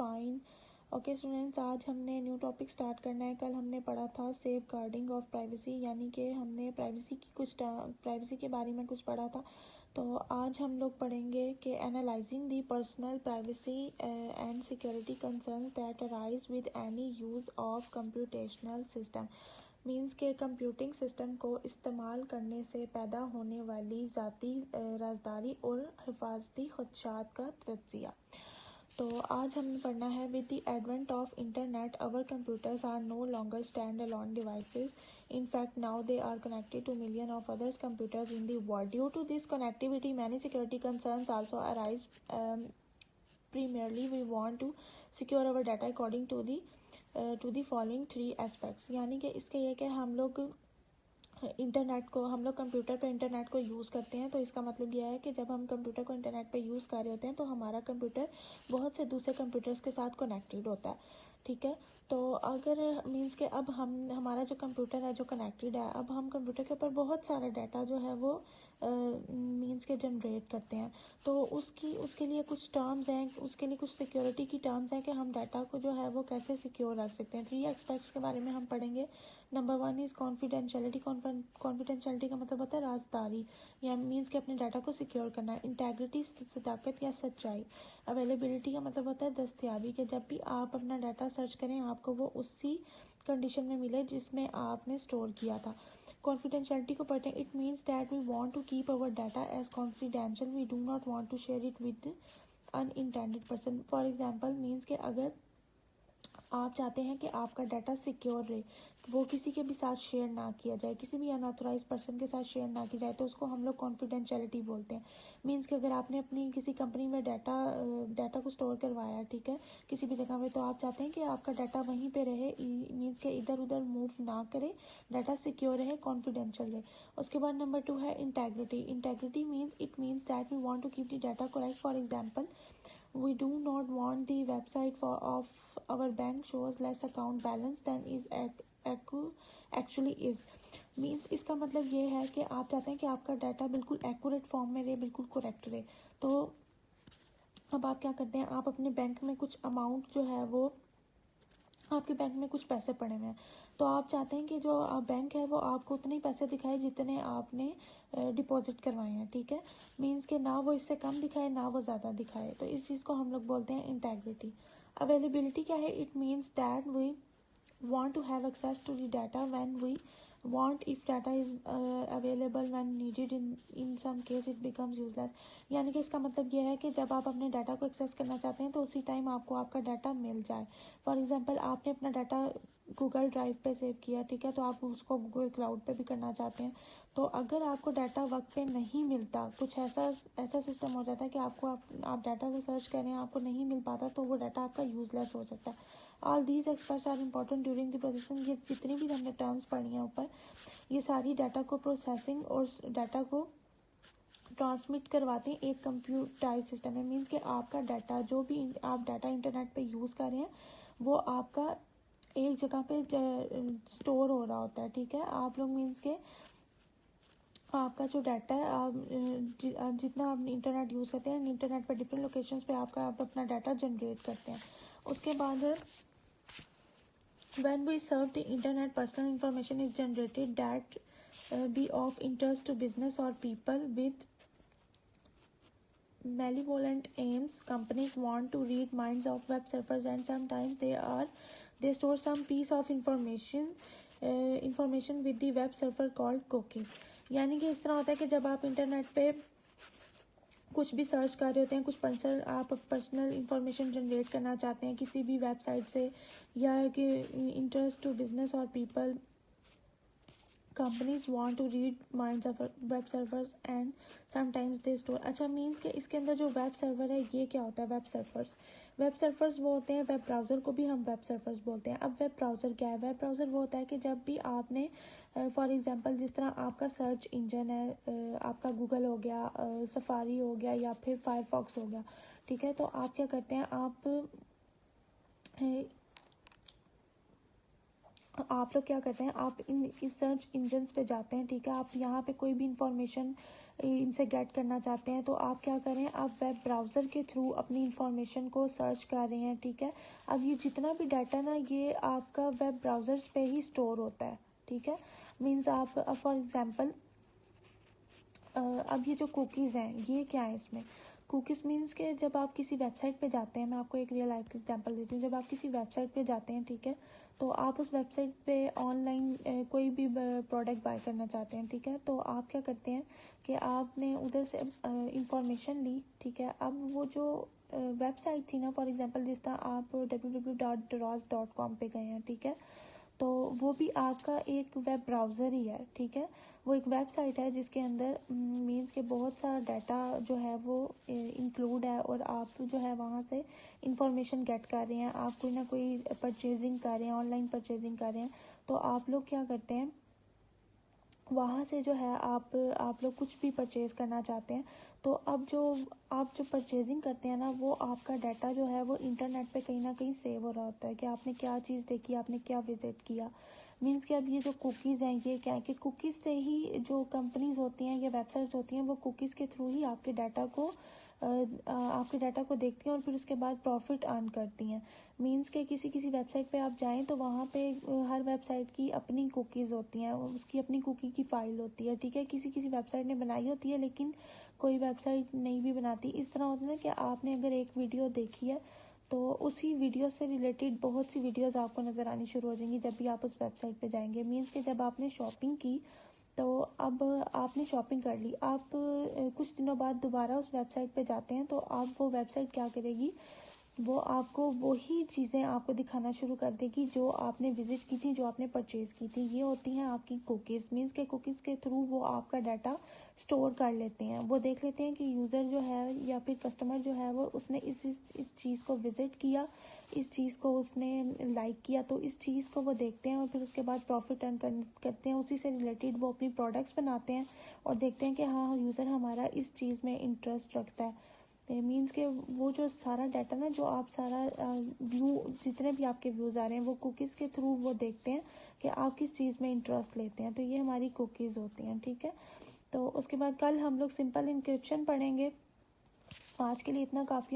Fine. Okay students, आज हमने new topic start करना है। कल हमने पढ़ा था सेफ गार्डिंग ऑफ प्राइवेसी, यानी कि हमने प्राइवेसी के बारे में कुछ पढ़ा था। तो आज हम लोग पढ़ेंगे कि analysing the personal privacy and security concerns that arise with any use of computational system. Means के कंप्यूटिंग सिस्टम को इस्तेमाल करने से पैदा होने वाली ज़ाती राजदारी और हिफाजती खदशात का तज्जिया। तो आज हमने पढ़ना है with the advent of internet our computers are no longer stand alone devices. In fact, now they are connected to millions of other computers in the world. Due to this connectivity, many security concerns also arise. Primarily, we want to secure our data according to the following three aspects. यानी कि इसके ये कि हम लोग computer पे internet को use करते हैं, तो इसका मतलब यह है कि जब हम कंप्यूटर को इंटरनेट पे यूज़ कर रहे होते हैं तो हमारा कंप्यूटर बहुत से दूसरे कंप्यूटर्स के साथ कनेक्टेड होता है, ठीक है। तो अगर मीन्स के अब हमारा जो कंप्यूटर है जो कनेक्टेड है, अब हम कंप्यूटर के ऊपर बहुत सारा डाटा जो है वो मीन्स के जनरेट करते हैं। तो उसके लिए कुछ टर्म्स हैं, उसके लिए कुछ सिक्योरिटी की टर्म्स हैं कि हम डाटा को जो है वो कैसे सिक्योर रख सकते हैं। 3 एस्पेक्ट्स के बारे में हम पढ़ेंगे। Number 1 is confidentiality. कॉन्फिडेंशियलिटी का मतलब होता है राजदारी, या मीन्स के अपने डाटा को सिक्योर करना। इंटेग्रिटी, सदाकत या सच्चाई। अवेलेबिलिटी का मतलब होता है दस्तयाबी, कि जब भी आप अपना डाटा सर्च करें आपको वो उसी कंडीशन में मिले जिसमें आपने स्टोर किया था। कॉन्फिडेंशियलिटी को पढ़ते हैं। It means that we want to keep our data as confidential, we do not want to share it with unintended person. For example means के अगर आप चाहते हैं कि आपका डाटा सिक्योर रहे, वो किसी के भी साथ शेयर ना किया जाए, किसी भी अनऑथराइज पर्सन के साथ शेयर ना की जाए, तो उसको हम लोग कॉन्फिडेंशियलिटी बोलते हैं। मीन्स कि अगर आपने अपनी किसी कंपनी में डाटा को स्टोर करवाया, ठीक है, किसी भी जगह पे, तो आप चाहते हैं कि आपका डाटा वहीं पे रहे, मीन्स के इधर उधर मूव ना करे, डाटा सिक्योर रहे, कॉन्फिडेंशियल रहे। उसके बाद नंबर 2 है integrity. Integrity means that we want to keep the data correct. For example, we do not want the website of our bank shows less account balance than is actually is. Means इसका मतलब ये है कि आप चाहते हैं कि आपका डाटा बिल्कुल एक्यूरेट फॉर्म में रहे, बिल्कुल करेक्ट रहे। तो अब आप क्या करते हैं, आप अपने बैंक में कुछ अमाउंट जो है वो, आपके बैंक में कुछ पैसे पड़े हुए हैं, तो आप चाहते हैं कि जो बैंक है वो आपको उतने ही पैसे दिखाए जितने आपने डिपॉजिट करवाए हैं, ठीक है। मीन्स के ना वो इससे कम दिखाए ना वो ज़्यादा दिखाए, तो इस चीज़ को हम लोग बोलते हैं इंटेग्रिटी। अवेलेबिलिटी क्या है? It means that we want to have access to the data when we want. If data is available when needed, in some case it becomes useless. यानी कि इसका मतलब ये है कि जब आप अपने डाटा को एक्सेस करना चाहते हैं तो उसी टाइम आपको आपका डाटा मिल जाए। फॉर एग्जांपल, आपने अपना डाटा गूगल ड्राइव पे सेव किया, ठीक है, तो आप उसको गूगल क्लाउड पे भी करना चाहते हैं। तो अगर आपको डाटा वक्त पे नहीं मिलता, कुछ ऐसा सिस्टम हो जाता है कि आप डाटा को सर्च करें, आपको नहीं मिल पाता, तो वो डाटा आपका यूजलेस हो सकता है। All these experts are important during the processing. ये जितनी भी हमने टर्म्स पढ़ी हैं ऊपर, ये सारी डाटा को प्रोसेसिंग और डाटा को ट्रांसमिट करवाते हैं एक कंप्यूटराइज सिस्टम में। मीन्स कि आपका डाटा, जो भी आप डाटा इंटरनेट पे यूज़ कर रहे हैं, वो आपका एक जगह पे स्टोर हो रहा होता है, ठीक है। आप लोग मीन्स के आपका जो डाटा है, आप जितना आप इंटरनेट यूज़ करते हैं, इंटरनेट पर डिफरेंट लोकेशंस पे आप अपना डाटा जनरेट करते हैं। उसके बाद when we surf the internet, personal information is generated that be of interest to business or people with malevolent aims. Companies want to read minds of web surfers, and sometimes they store some piece of information with the web surfer called cookie. यानी कि इस तरह होता है कि जब आप internet पे कुछ भी सर्च कर रहे होते हैं, कुछ आप पर्सनल इंफॉर्मेशन जनरेट करना चाहते हैं किसी भी वेबसाइट से, या कि इंटरेस्ट टू बिजनेस और people, companies want to read minds of web servers and sometimes they store. अच्छा, मीन्स के इसके अंदर जो वेब सर्वर है ये क्या होता है? वेब सर्फर्स वो होते हैं, वेब ब्राउज़र को भी हम वेब सर्फर्स बोलते हैं। अब वेब ब्राउज़र क्या है? वेब ब्राउज़र वो होता है कि जब भी आपने फॉर एग्जांपल, जिस तरह आपका सर्च इंजन है, आपका गूगल हो गया, सफारी हो गया, या फिर फायरफॉक्स हो गया, ठीक है, तो आप क्या करते हैं, आप लोग क्या करते हैं, आप इस सर्च इंजन्स पे जाते हैं, ठीक है। आप यहाँ पे कोई भी इंफॉर्मेशन इनसे गेट करना चाहते हैं तो आप क्या करें, आप वेब ब्राउज़र के थ्रू अपनी इंफॉर्मेशन को सर्च कर रहे हैं, ठीक है। अब ये जितना भी डाटा ना ये आपका वेब ब्राउज़र्स पे ही स्टोर होता है, ठीक है। मीन्स आप फॉर एग्जांपल अब ये जो कुकीज़ हैं ये क्या है, इसमें कुकीज़ मीन्स के जब आप किसी वेबसाइट पे जाते हैं, मैं आपको एक रियल लाइफ एग्जांपल देती हूँ। जब आप किसी वेबसाइट पे जाते हैं, ठीक है, तो आप उस वेबसाइट पे ऑनलाइन कोई भी प्रोडक्ट बाय करना चाहते हैं, ठीक है, तो आप क्या करते हैं कि आपने उधर से इंफॉर्मेशन ली, ठीक है। अब वो जो वेबसाइट थी ना, फॉर एग्जांपल जिस तरह आप www.dros.com पे गए हैं, ठीक है, तो वो भी आपका एक वेब ब्राउज़र ही है, ठीक है। वो एक वेबसाइट है जिसके अंदर मीन्स के बहुत सारा डाटा जो है वो इंक्लूड है, और आप जो है वहाँ से इंफॉर्मेशन गेट कर रहे हैं, आप कोई ना कोई परचेजिंग कर रहे हैं, ऑनलाइन परचेजिंग कर रहे हैं, तो आप लोग क्या करते हैं वहाँ से जो है आप लोग कुछ भी परचेज़ करना चाहते हैं, तो अब जो आप जो परचेजिंग करते हैं ना, वो आपका डाटा जो है वो इंटरनेट पे कहीं ना कहीं सेव हो रहा होता है कि आपने क्या चीज़ देखी, आपने क्या विजिट किया। मीन्स कि अब ये जो कुकीज़ हैं ये क्या है कि कुकीज़ से ही जो कंपनीज होती हैं या वेबसाइट्स होती हैं वो कुकीज़ के थ्रू ही आपके डाटा को देखती हैं और फिर उसके बाद प्रॉफिट अर्न करती हैं। मीन्स के किसी किसी वेबसाइट पे आप जाएं तो वहाँ पे हर वेबसाइट की अपनी कुकीज़ होती हैं, उसकी अपनी कुकी की फ़ाइल होती है, ठीक है। किसी किसी वेबसाइट ने बनाई होती है लेकिन कोई वेबसाइट नहीं भी बनाती। इस तरह होता है ना कि आपने अगर एक वीडियो देखी है तो उसी वीडियो से रिलेटेड बहुत सी वीडियोस आपको नज़र आनी शुरू हो जाएंगी जब भी आप उस वेबसाइट पे जाएंगे। मीन्स कि जब आपने शॉपिंग की तो अब आपने शॉपिंग कर ली, आप कुछ दिनों बाद दोबारा उस वेबसाइट पे जाते हैं तो आप वो वेबसाइट क्या करेगी, वो आपको वही चीज़ें आपको दिखाना शुरू कर देगी जो आपने विज़िट की थी, जो आपने परचेज़ की थी। ये होती हैं आपकी कुकीज़। मीन्स के कुकीज़ के थ्रू वो आपका डाटा स्टोर कर लेते हैं। वो देख लेते हैं कि यूज़र जो है या फिर कस्टमर जो है वो उसने इस चीज़ को विज़िट किया, इस चीज़ को उसने लाइक किया, तो इस चीज़ को वो देखते हैं और फिर उसके बाद प्रॉफिट अर्न करते हैं। उसी से रिलेटेड वो अपनी प्रोडक्ट्स बनाते हैं और देखते हैं कि हाँ यूज़र हमारा इस चीज़ में इंटरेस्ट रखता है। मीन्स के वो जो सारा डाटा ना, जो आप सारा व्यू, जितने भी आपके व्यूज़ आ रहे हैं वो कुकीज़ के थ्रू वो देखते हैं कि आप किस चीज़ में इंटरेस्ट लेते हैं। तो ये हमारी कुकीज़ होती हैं, ठीक है। तो उसके बाद कल हम लोग सिंपल इंक्रिप्शन पढ़ेंगे। आज के लिए इतना काफ़ी